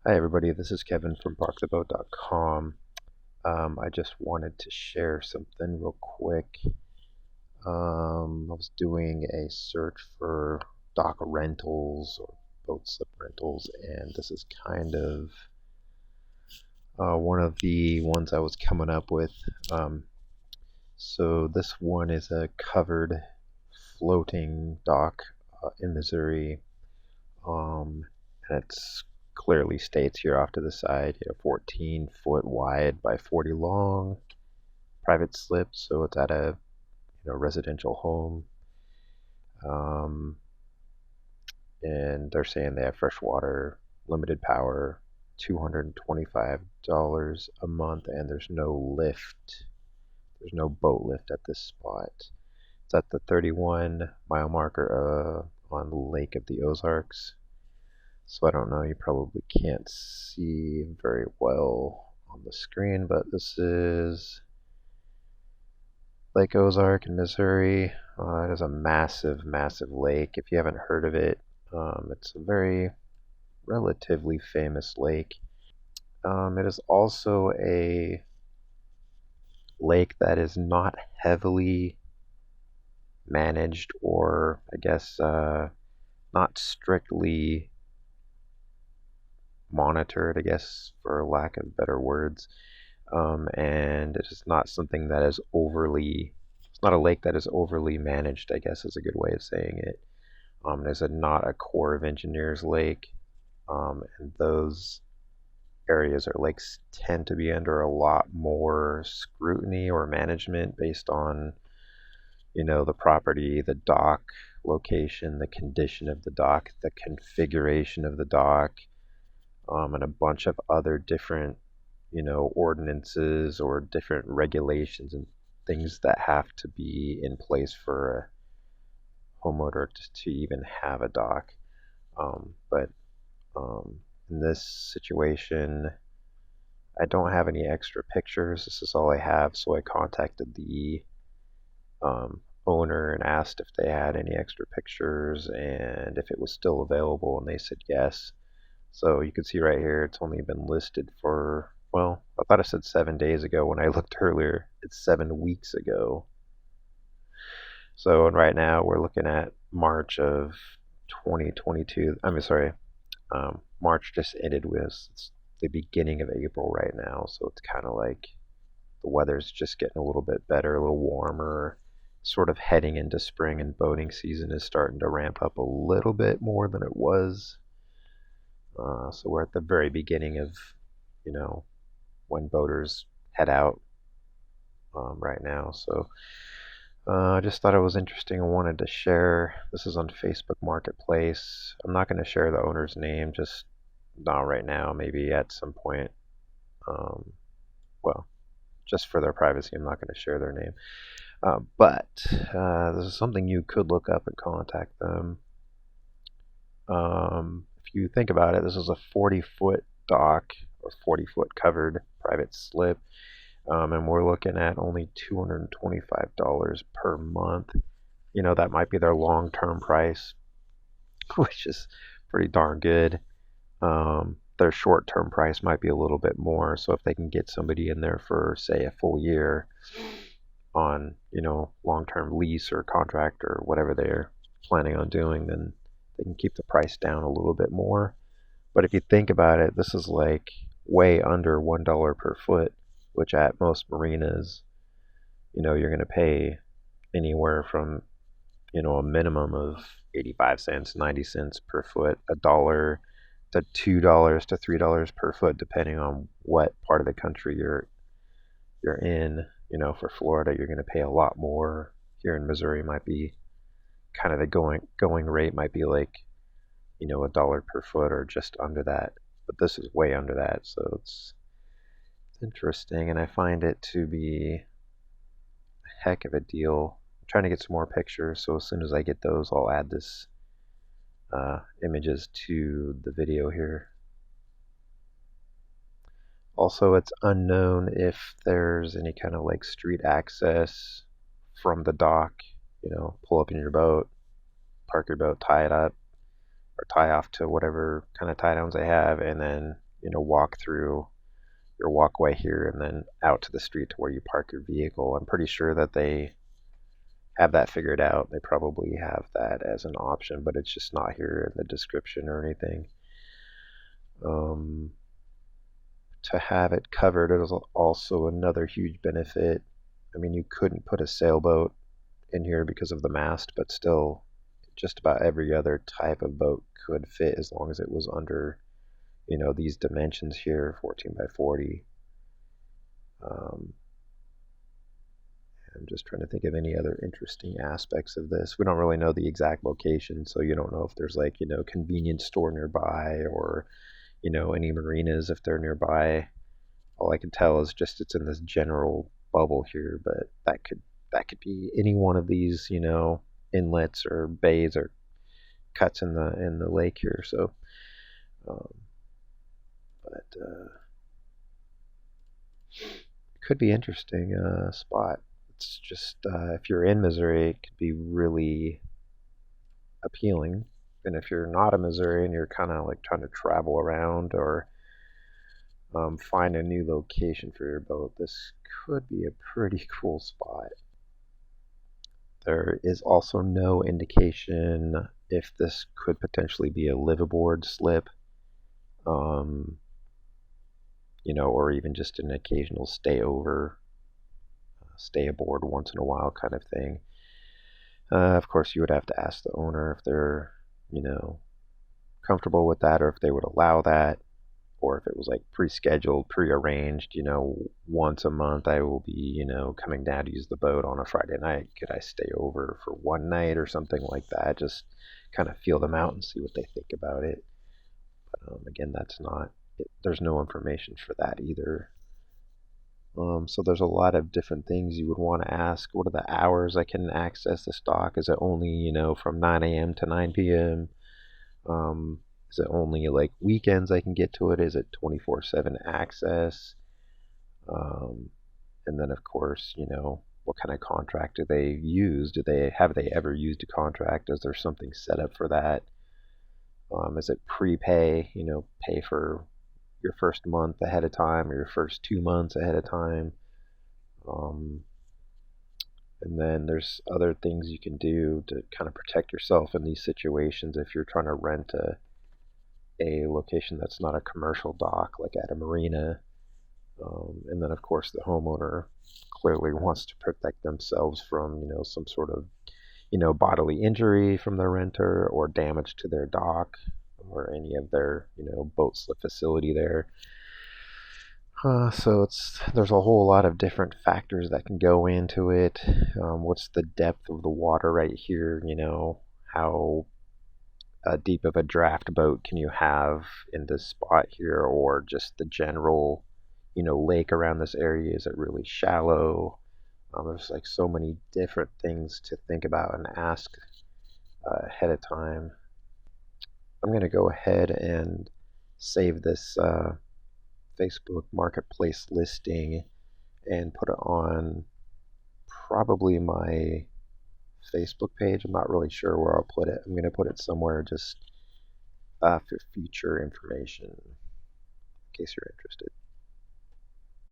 Hi everybody, this is Kevin from parktheboat.com. I just wanted to share something real quick. I was doing a search for dock rentals or boat slip rentals, and this is kind of one of the ones I was coming up with. So this one is a covered floating dock in Missouri. And it's clearly states here off to the side, 14-foot wide by 40 long, private slip, so it's at a residential home. And they're saying they have fresh water, limited power, $225 a month, and there's no lift. There's no boat lift at this spot. It's at the 31-mile marker on the lake of the Ozarks. So I don't know, you probably can't see very well on the screen, but this is Lake Ozark in Missouri. It is a massive, massive lake. If you haven't heard of it, it's a very relatively famous lake. It is also a lake that is not heavily managed, or I guess not strictly monitored, I guess, for lack of better words. And it is not something that is it's not a lake that is overly managed, I guess is a good way of saying it. It is not a Corps of Engineers lake, and those areas or lakes tend to be under a lot more scrutiny or management based on, the property, the dock location, the condition of the dock, the configuration of the dock, and a bunch of other different, ordinances or different regulations and things that have to be in place for a homeowner to even have a dock. But in this situation, I don't have any extra pictures. This is all I have, so I contacted the owner and asked if they had any extra pictures and if it was still available, and they said yes. So you can see right here, it's only been listed for, well, I thought it said 7 days ago. When I looked earlier, it's 7 weeks ago. So right now we're looking at March of 2022. Sorry, March just ended with, it's the beginning of April right now. So it's kind of like the weather's just getting a little bit better, a little warmer, sort of heading into spring, and boating season is starting to ramp up a little bit more than it was. So we're at the very beginning of, when boaters head out right now. So I just thought it was interesting. I wanted to share. This is on Facebook Marketplace. I'm not going to share the owner's name, just not right now. Maybe at some point. Well, just for their privacy, I'm not going to share their name. But this is something you could look up and contact them. If you think about it, this is a 40-foot dock or 40-foot covered private slip, and we're looking at only $225 per month. That might be their long-term price, which is pretty darn good. Their short-term price might be a little bit more, so if they can get somebody in there for, say, a full year on, long-term lease or contract or whatever they're planning on doing, then they can keep the price down a little bit more. But if you think about it, this is like way under $1 per foot, which at most marinas, you're going to pay anywhere from, a minimum of 85 cents, 90 cents per foot, $1 to $2 to $3 per foot, depending on what part of the country you're in. For Florida, you're going to pay a lot more. Here in Missouri, might be kind of the going rate might be like, $1 per foot or just under that. But this is way under that, so it's interesting, and I find it to be a heck of a deal. I'm trying to get some more pictures, so as soon as I get those, I'll add this images to the video here. Also, it's unknown if there's any kind of like street access from the dock. Pull up in your boat, park your boat, tie it up, or tie off to whatever kind of tie downs they have, and then walk through your walkway here and then out to the street to where you park your vehicle. I'm pretty sure that they have that figured out. They probably have that as an option, but it's just not here in the description or anything. Um, to have it covered is also another huge benefit. I mean, you couldn't put a sailboat in here because of the mast, but still, just about every other type of boat could fit as long as it was under, these dimensions here, 14 by 40. Um, I'm just trying to think of any other interesting aspects of this. We don't really know the exact location, so you don't know if there's like, convenience store nearby or, any marinas if they're nearby. All I can tell is just it's in this general bubble here, but that could be any one of these, inlets or bays or cuts in the lake here. So, um, but could be interesting spot. It's just if you're in Missouri, it could be really appealing. And if you're not in Missouri and you're kind of like trying to travel around or find a new location for your boat, this could be a pretty cool spot. There is also no indication if this could potentially be a liveaboard slip, um, or even just an occasional stay over, stay aboard once in a while kind of thing. Of course, you would have to ask the owner if they're, you know, comfortable with that or if they would allow that, or if it was like pre-scheduled, pre-arranged, once a month I will be, coming down to use the boat on a Friday night. Could I stay over for one night or something like that? Just kind of feel them out and see what they think about it. But again, that's not, there's no information for that either. So there's a lot of different things you would want to ask. What are the hours I can access the stock? Is it only, from 9 a.m. to 9 p.m.? Is it only like weekends I can get to it? Is it 24/7 access? Um, and then of course, what kind of contract do they use? Have they ever used a contract? Is there something set up for that? Is it prepay? Pay for your first month ahead of time or your first 2 months ahead of time. Um, and then there's other things you can do to kind of protect yourself in these situations if you're trying to rent a location that's not a commercial dock, like at a marina. And then, of course, the homeowner clearly wants to protect themselves from, some sort of, bodily injury from the renter or damage to their dock or any of their, boat slip facility there. So there's a whole lot of different factors that can go into it. What's the depth of the water right here? How deep of a draft boat can you have in this spot here, or just the general, lake around this area? Is it really shallow? There's like so many different things to think about and ask ahead of time. I'm going to go ahead and save this Facebook Marketplace listing and put it on probably my Facebook page. I'm not really sure where I'll put it. I'm going to put it somewhere just for future information in case you're interested.